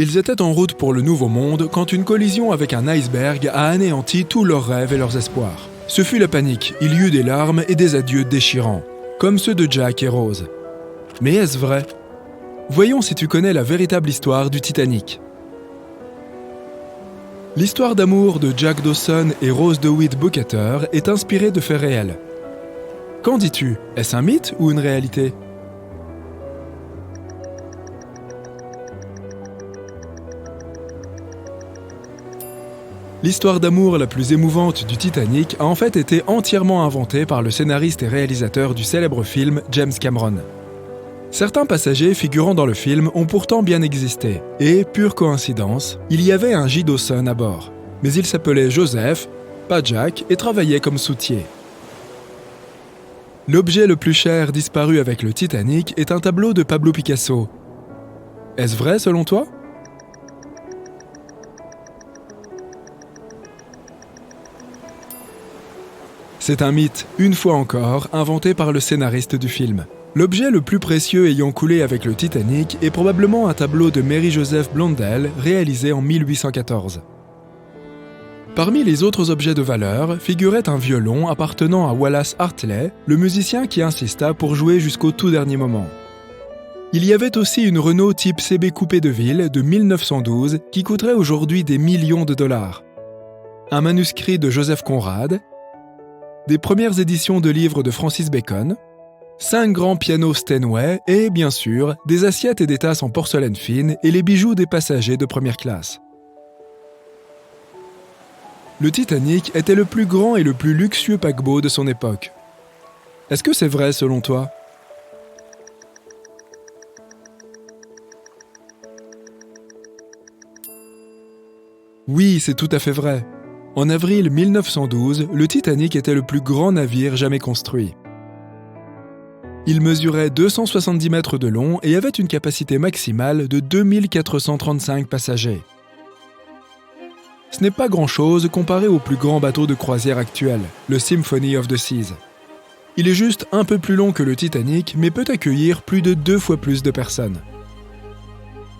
Ils étaient en route pour le Nouveau Monde quand une collision avec un iceberg a anéanti tous leurs rêves et leurs espoirs. Ce fut la panique, il y eut des larmes et des adieux déchirants, comme ceux de Jack et Rose. Mais est-ce vrai ? Voyons si tu connais la véritable histoire du Titanic. L'histoire d'amour de Jack Dawson et Rose DeWitt Bukater est inspirée de faits réels. Qu'en dis-tu ? Est-ce un mythe ou une réalité ? L'histoire d'amour la plus émouvante du Titanic a en fait été entièrement inventée par le scénariste et réalisateur du célèbre film James Cameron. Certains passagers figurant dans le film ont pourtant bien existé, et, pure coïncidence, il y avait un J. Dawson à bord. Mais il s'appelait Joseph, pas Jack, et travaillait comme soutier. L'objet le plus cher disparu avec le Titanic est un tableau de Pablo Picasso. Est-ce vrai selon toi ? C'est un mythe, une fois encore, inventé par le scénariste du film. L'objet le plus précieux ayant coulé avec le Titanic est probablement un tableau de Mary Joseph Blondell réalisé en 1814. Parmi les autres objets de valeur figurait un violon appartenant à Wallace Hartley, le musicien qui insista pour jouer jusqu'au tout dernier moment. Il y avait aussi une Renault type CB Coupé de ville de 1912 qui coûterait aujourd'hui des millions de dollars. Un manuscrit de Joseph Conrad, des premières éditions de livres de Francis Bacon, 5 grands pianos Steinway et, bien sûr, des assiettes et des tasses en porcelaine fine et les bijoux des passagers de première classe. Le Titanic était le plus grand et le plus luxueux paquebot de son époque. Est-ce que c'est vrai selon toi ? Oui, c'est tout à fait vrai. En avril 1912, le Titanic était le plus grand navire jamais construit. Il mesurait 270 mètres de long et avait une capacité maximale de 2435 passagers. Ce n'est pas grand-chose comparé au plus grand bateau de croisière actuel, le Symphony of the Seas. Il est juste un peu plus long que le Titanic, mais peut accueillir plus de 2 fois plus de personnes.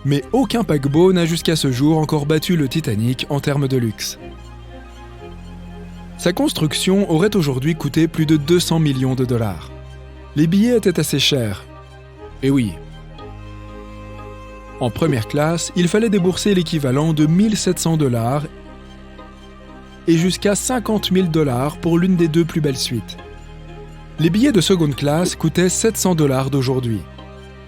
Mais aucun paquebot n'a jusqu'à ce jour encore battu le Titanic en termes de luxe. Sa construction aurait aujourd'hui coûté plus de 200 millions de dollars. Les billets étaient assez chers. Et oui. En première classe, il fallait débourser l'équivalent de 1700 dollars et jusqu'à 50 000 dollars pour l'une des 2 plus belles suites. Les billets de seconde classe coûtaient 700 dollars d'aujourd'hui.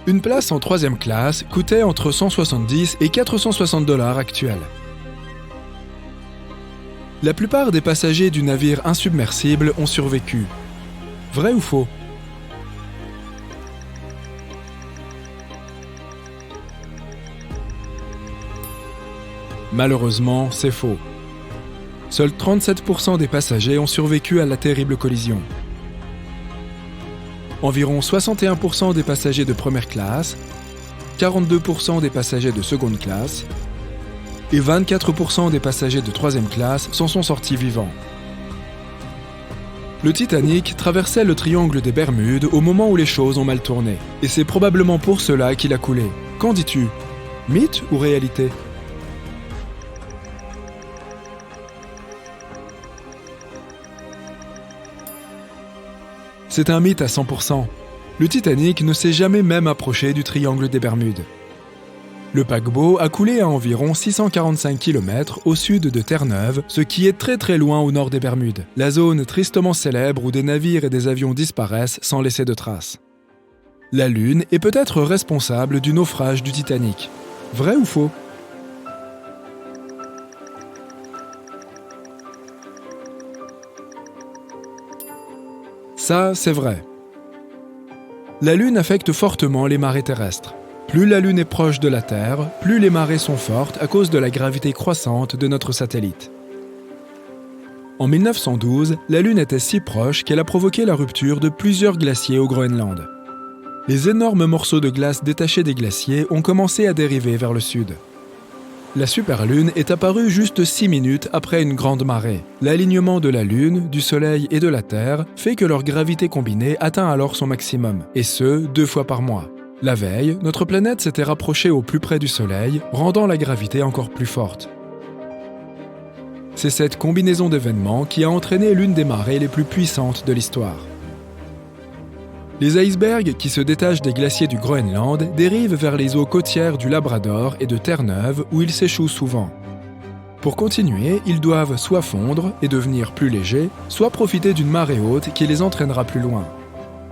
Une place en troisième classe coûtait entre 170 et 460 dollars actuels. La plupart des passagers du navire insubmersible ont survécu. Vrai ou faux ? Malheureusement, c'est faux. Seuls 37% des passagers ont survécu à la terrible collision. Environ 61% des passagers de première classe, 42% des passagers de seconde classe et 24% des passagers de troisième classe s'en sont sortis vivants. Le Titanic traversait le triangle des Bermudes au moment où les choses ont mal tourné. Et c'est probablement pour cela qu'il a coulé. Qu'en dis-tu ? Mythe ou réalité ? C'est un mythe à 100%. Le Titanic ne s'est jamais même approché du triangle des Bermudes. Le paquebot a coulé à environ 645 km au sud de Terre-Neuve, ce qui est très très loin au nord des Bermudes, la zone tristement célèbre où des navires et des avions disparaissent sans laisser de traces. La Lune est peut-être responsable du naufrage du Titanic. Vrai ou faux ? Ça, c'est vrai. La Lune affecte fortement les marées terrestres. Plus la Lune est proche de la Terre, plus les marées sont fortes à cause de la gravité croissante de notre satellite. En 1912, la Lune était si proche qu'elle a provoqué la rupture de plusieurs glaciers au Groenland. Les énormes morceaux de glace détachés des glaciers ont commencé à dériver vers le sud. La superlune est apparue juste 6 minutes après une grande marée. L'alignement de la Lune, du Soleil et de la Terre fait que leur gravité combinée atteint alors son maximum, et ce, 2 fois par mois. La veille, notre planète s'était rapprochée au plus près du Soleil, rendant la gravité encore plus forte. C'est cette combinaison d'événements qui a entraîné l'une des marées les plus puissantes de l'histoire. Les icebergs qui se détachent des glaciers du Groenland dérivent vers les eaux côtières du Labrador et de Terre-Neuve où ils s'échouent souvent. Pour continuer, ils doivent soit fondre et devenir plus légers, soit profiter d'une marée haute qui les entraînera plus loin.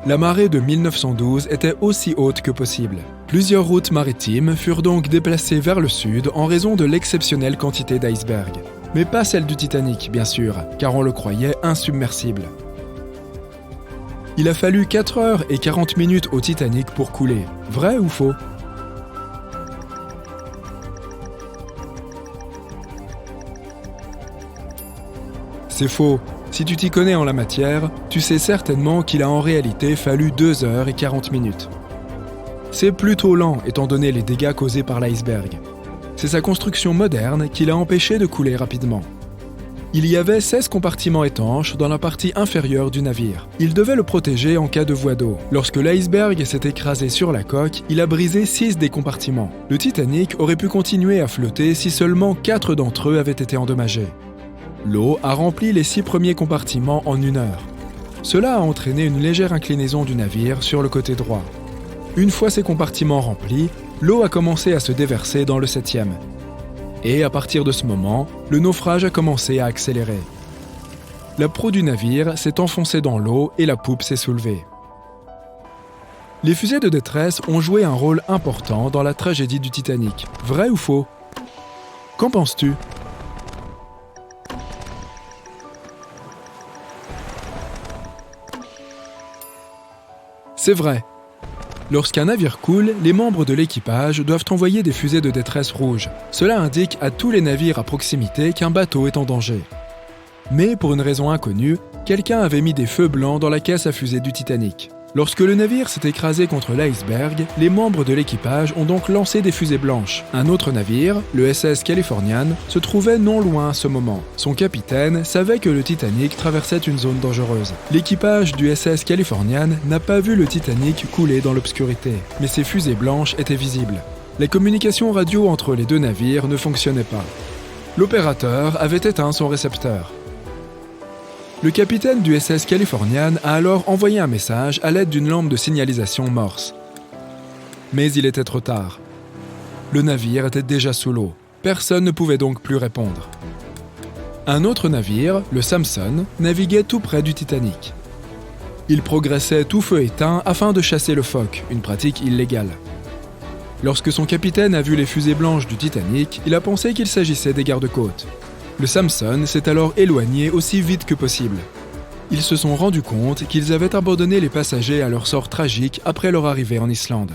La marée de 1912 était aussi haute que possible. Plusieurs routes maritimes furent donc déplacées vers le sud en raison de l'exceptionnelle quantité d'icebergs. Mais pas celle du Titanic, bien sûr, car on le croyait insubmersible. Il a fallu 4 heures et 40 minutes au Titanic pour couler. Vrai ou faux ? C'est faux. Si tu t'y connais en la matière, tu sais certainement qu'il a en réalité fallu 2 heures et 40 minutes. C'est plutôt lent étant donné les dégâts causés par l'iceberg. C'est sa construction moderne qui l'a empêché de couler rapidement. Il y avait 16 compartiments étanches dans la partie inférieure du navire. Il devait le protéger en cas de voie d'eau. Lorsque l'iceberg s'est écrasé sur la coque, il a brisé 6 des compartiments. Le Titanic aurait pu continuer à flotter si seulement 4 d'entre eux avaient été endommagés. L'eau a rempli les 6 premiers compartiments en 1 heure. Cela a entraîné une légère inclinaison du navire sur le côté droit. Une fois ces compartiments remplis, l'eau a commencé à se déverser dans le 7e. Et à partir de ce moment, le naufrage a commencé à accélérer. La proue du navire s'est enfoncée dans l'eau et la poupe s'est soulevée. Les fusées de détresse ont joué un rôle important dans la tragédie du Titanic. Vrai ou faux ? Qu'en penses-tu ? C'est vrai. Lorsqu'un navire coule, les membres de l'équipage doivent envoyer des fusées de détresse rouges. Cela indique à tous les navires à proximité qu'un bateau est en danger. Mais pour une raison inconnue, quelqu'un avait mis des feux blancs dans la caisse à fusée du Titanic. Lorsque le navire s'est écrasé contre l'iceberg, les membres de l'équipage ont donc lancé des fusées blanches. Un autre navire, le SS Californian, se trouvait non loin à ce moment. Son capitaine savait que le Titanic traversait une zone dangereuse. L'équipage du SS Californian n'a pas vu le Titanic couler dans l'obscurité, mais ses fusées blanches étaient visibles. Les communications radio entre les deux navires ne fonctionnaient pas. L'opérateur avait éteint son récepteur. Le capitaine du SS Californian a alors envoyé un message à l'aide d'une lampe de signalisation morse. Mais il était trop tard. Le navire était déjà sous l'eau. Personne ne pouvait donc plus répondre. Un autre navire, le Samson, naviguait tout près du Titanic. Il progressait tout feu éteint afin de chasser le phoque, une pratique illégale. Lorsque son capitaine a vu les fusées blanches du Titanic, il a pensé qu'il s'agissait des gardes-côtes. Le Samson s'est alors éloigné aussi vite que possible. Ils se sont rendus compte qu'ils avaient abandonné les passagers à leur sort tragique après leur arrivée en Islande.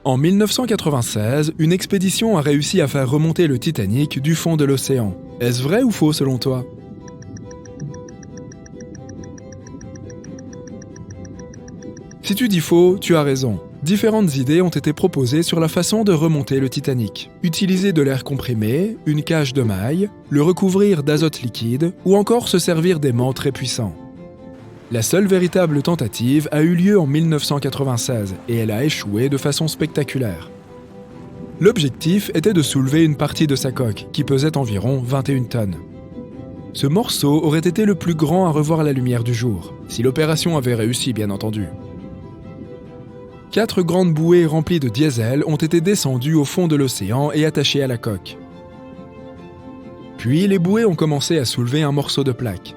En 1996, une expédition a réussi à faire remonter le Titanic du fond de l'océan. Est-ce vrai ou faux selon toi ? Si tu dis faux, tu as raison. Différentes idées ont été proposées sur la façon de remonter le Titanic. Utiliser de l'air comprimé, une cage de mailles, le recouvrir d'azote liquide ou encore se servir d'aimants très puissants. La seule véritable tentative a eu lieu en 1996 et elle a échoué de façon spectaculaire. L'objectif était de soulever une partie de sa coque, qui pesait environ 21 tonnes. Ce morceau aurait été le plus grand à revoir la lumière du jour, si l'opération avait réussi bien entendu. 4 grandes bouées remplies de diesel ont été descendues au fond de l'océan et attachées à la coque. Puis les bouées ont commencé à soulever un morceau de plaque.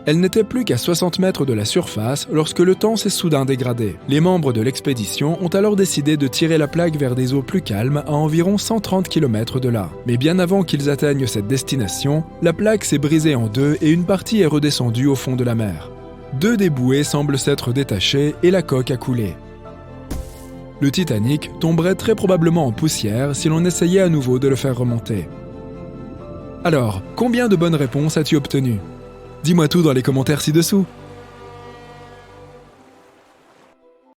Elle n'était plus qu'à 60 mètres de la surface lorsque le temps s'est soudain dégradé. Les membres de l'expédition ont alors décidé de tirer la plaque vers des eaux plus calmes à environ 130 km de là. Mais bien avant qu'ils atteignent cette destination, la plaque s'est brisée en deux et une partie est redescendue au fond de la mer. 2 des bouées semblent s'être détachées et la coque a coulé. Le Titanic tomberait très probablement en poussière si l'on essayait à nouveau de le faire remonter. Alors, combien de bonnes réponses as-tu obtenues ? Dis-moi tout dans les commentaires ci-dessous.